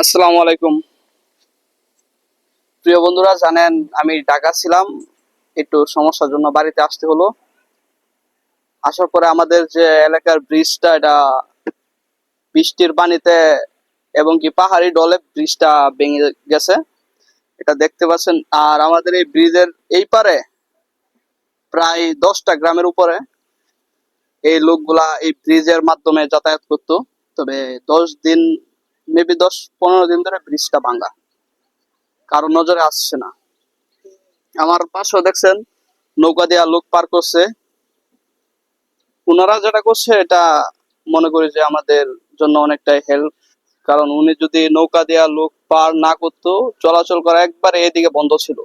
আসসালামু আলাইকুম প্রিয় বন্ধুরা, জানেন আমি ঢাকা ছিলাম, একটু সমস্যার জন্য বাড়িতে আসতে হলো। আসার পরে আমাদের যে এলাকার ব্রিজটা, এটা বৃষ্টির পানিতে এবং কি পাহাড়ি ঢলে ব্রিজটা ভেঙে গেছে, এটা দেখতে পাচ্ছেন। আর আমাদের এই ব্রিজের এই পারে প্রায় 10টা গ্রামের উপরে এই লোকগুলা এই ব্রিজের মাধ্যমে যাতায়াত করতো। তবে 10 দিন, মেবি 10-15 দিন ধরে ব্রিজটা ভাঙা, কারো নজরে আসছে না। আমার পাশেও দেখছেন নৌকা দেয়া লোক পার করছে। ওনারা যেটা করছে এটা মনে করি যে আমাদের জন্য অনেকটাই হেল্প, কারণ উনি যদি নৌকা দেয়া লোক পার না করতো, চলাচল করা একবারে এদিকে বন্ধ ছিল।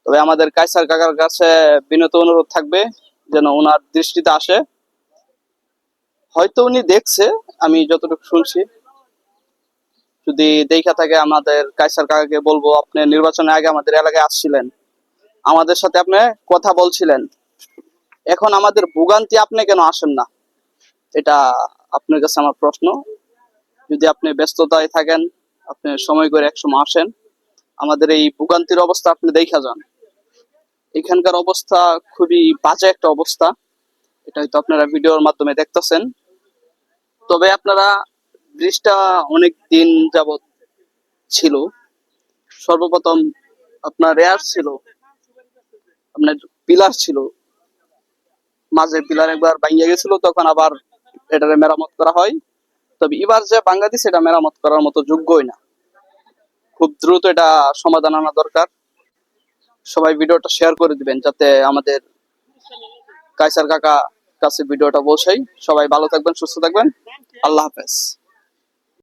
তবে আমাদের কাইসার কাকার কাছে বিনীত অনুরোধ থাকবে যেন ওনার দৃষ্টিতে আসে। হয়তো উনি দেখছে, আমি যতটুকু শুনছি। যদি দেখা থাকে, আমাদের কাইসার কাকাকে বলবো, আপনি নির্বাচনের আগে আমাদের এলাকায় আসছিলেন, আমাদের সাথে আপনি কথা বলছিলেন, এখন আমাদের ভোগান্তি আপনি কেন আসেন না? এটা আপনার কাছে আমার প্রশ্ন। যদি আপনি ব্যস্ততায় থাকেন, আপনি সময় করে একসময় আসেন, আমাদের এই ভোগান্তির অবস্থা আপনি দেখা যান। এখানকার অবস্থা খুবই বাজে একটা অবস্থা, এটা হয়তো আপনারা ভিডিওর মাধ্যমে দেখতেছেন। তবে আপনারা, ব্রিজটা অনেক দিন যাবত ছিল। সর্বপ্রথম আপনার রেয়ার ছিল, আপনার পিলার ছিল, মাঝে পিলার একবার ভাঙিয়ে গেছিল, তখন আবার এটারে মেরামত করা হয়। তবে এবার যে বাংলাদেশ, এটা মেরামত করার মতো যোগ্যই না। খুব দ্রুত এটা সমাধান আনা দরকার। সবাই ভিডিওটা শেয়ার করে দিবেন যাতে আমাদের কাইসার কাকা কাছে ভিডিওটা পৌঁছায়। সবাই ভালো থাকবেন, সুস্থ থাকবেন। আল্লাহ হাফেজ।